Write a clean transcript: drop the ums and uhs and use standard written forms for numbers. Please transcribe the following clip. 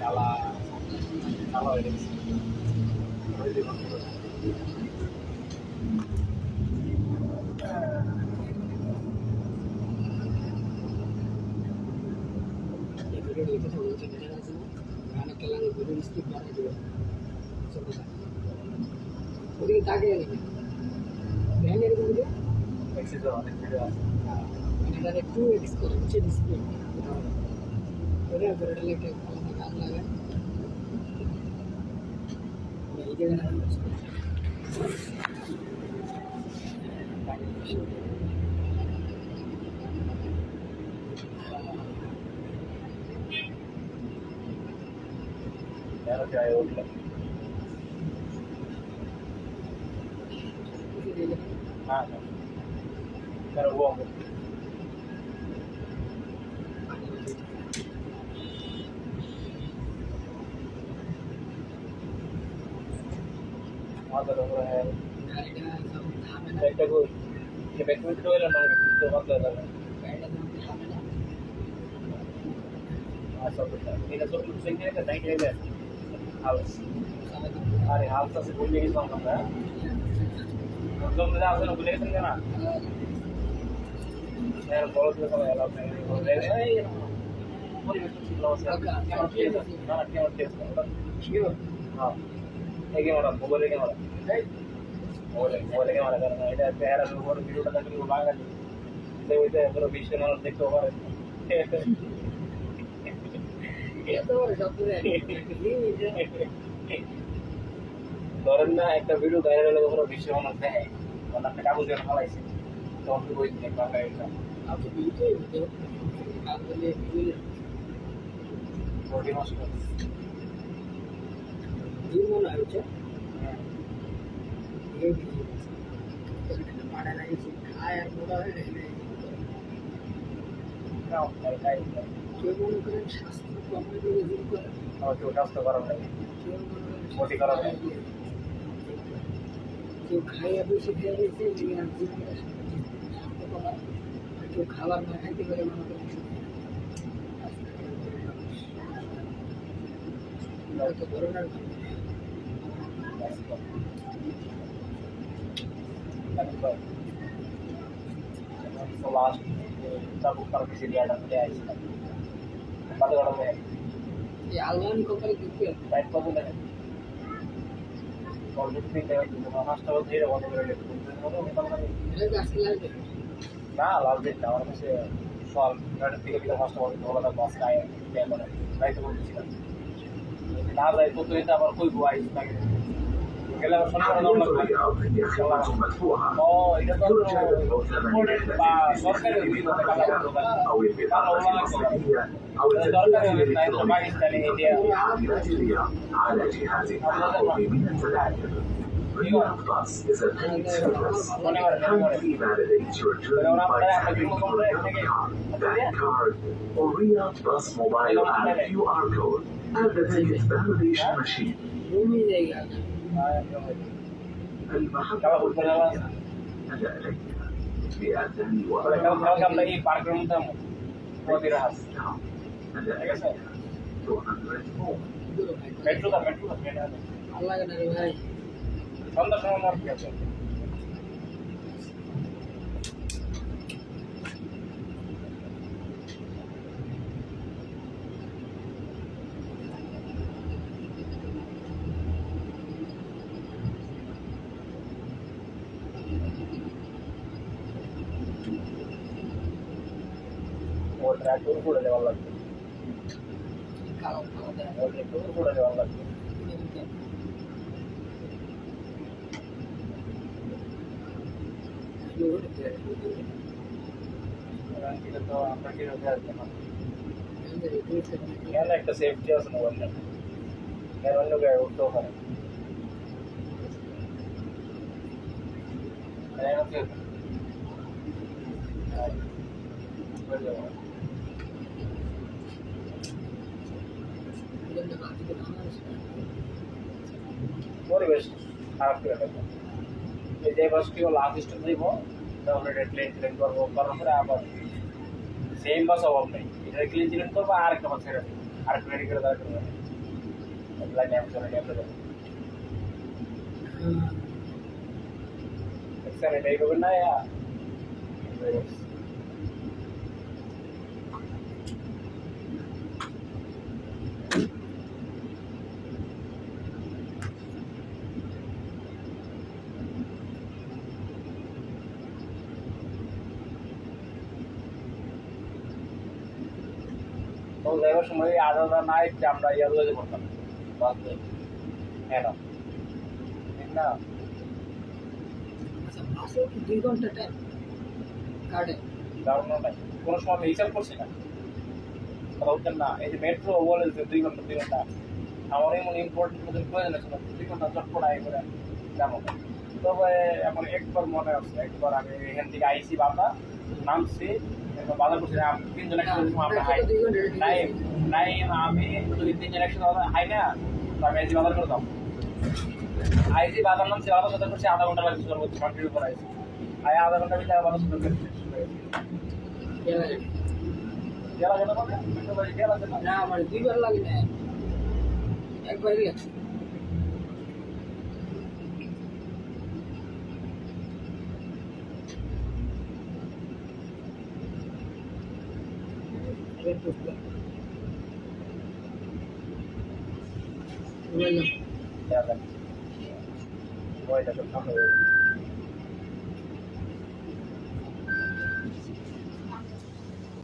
কালা কালা হয়ে গেছে ওদিকে তাকিয়ে ভ্যানের মধ্যে অনেক ভিডিও আছে একটু এডিট করে হচ্ছে ডিসপ্লে ওটা করে একটা আলাদা গান লাগায় এই জায়গায় Cara, uomo. Ada nomor hai. Baita ko. Ke baita ko toila na to matla da. Asa bata. Ina so tu sing hai ka night hai le. House. Are house se bol ge sam na. तो मुझे आपसे लोग ले सकते हैं ना यार बहुत लोग हैं यार अपने ले हैं पूरी मिट्टी लॉस है क्या होती है ना क्या होती है क्यों हाँ एक ही मारा मोबाइल के मारा मोबाइल के मारा करना इधर तेरा लोग और वीडियो लगा के उड़ा कर तो इधर पूरा विषय ना देखो और ये तो सब है ধরেন না একটা ভিডিও ভাইরাল হলে পুরো বিশ্ব মানুষ দেখে মানে একটা কাগজ দিয়ে ফলাইছে তখন তো বই দেখবা এটা আপনি ভিডিও কাগজে ভিডিও বডি মাস করে দিন মনে হচ্ছে এই ভিডিও পাড়া লাগিয়েছে খায় আর মোড়া হয়ে গেছে নাও তাই কেউ মনে করেন স্বাস্থ্য কমে গেলে জিম করে আর কেউ স্বাস্থ্য করার লাগে বডি করার লাগে जो खाया भी सीखे से जीवन जीवन जो खावा ना खाते बड़े मन को तो कोरोना तो लास्ट सब ऊपर किसी दिया था क्या है बात करो मैं ये आलवान को पर कितने टाइप को बोले অলরেডি তিনটা হাঁসটা ধীরে বন্ধ করে রেখে না লাগবে না আমার কাছে সল গাড়ির থেকে বিকাল হাঁসটা বন্ধ ওরা বাস খায় মানে রাইতে বলতেছিলাম না যাই তো তুই আবার কই বুয়াই থাকে গেলে আবার সরকার নাম লাগবে ও এটা তো বা সরকারের বিরুদ্ধে কালা أو التدخل على جهاز التحكم من التذاكر. Riyadh Bus is a paid service. Kindly validate your journey by tapping your car, bank card, or Riyadh Bus mobile app QR code at the ticket validation machine. المحطة أنا إليك بأذن metro দা আল্লাহ না রে ভাই সন্ধ্যার সময় আমার কি আছে ও ট্র্যাক্টর করে দেওয়া লাগবে ও ট্র্যাক্টর করে দেওয়া লাগবে এটা তো আমরা কি রোজে আসবে না এখানে একটা সেফটি আছে মোবাইলটা এর অন্য গায়ে উঠতেও পারে পরিবেশ খারাপ করে এই যে বাসটি লাস্ট স্টেপ দিব তাহলে এটা ক্লিন করবো করার পরে আবার সেম বাস অভাব নেই এটা ক্লিন করবো আর একটা বাস ছেড়ে দেবো আর একটা রেডি করে দেওয়া করবো লাইন অ্যাপসনে অ্যাপ্লাই করবো স্যার এটাই করবেন না তো যাইবার সময় আলাদা নাই যে আমরা ইয়াগুলো যে করতাম বাসে হ্যাঁ না ঠিক না আচ্ছা বাসে কি 2 ঘন্টা টাইম কাটে কারণ নাই কোনো সময় আমি হিসাব করছি না কথা বলছেন না এই যে মেট্রো বলে যে 2 ঘন্টা আমার এমন ইম্পর্টেন্ট কোনো প্রয়োজন আছে না 2 ঘন্টা চটপট আই করে জানো তবে এখন একবার মনে আছে একবার আমি এখান থেকে আইসি বাবা নামছি এবার বাজার করছি আমি তিনজন একসাথে আমরা হাই নাই আমি যদি তিনজন একসাথে হাই না তো আমি আইসি বাজার করতাম আইসি বাজার নামছি বাজার সাথে করছি আধা ঘন্টা লাগছে সর্বোচ্চ কন্টিনিউ করে আইসি আধা ঘন্টা ভিতরে বাজার সাথে করছি গেলা গেলা মানে গেলা গেলা না আমার 2 বার লাগে না একবারই লাগছে ওইটা সব সামনে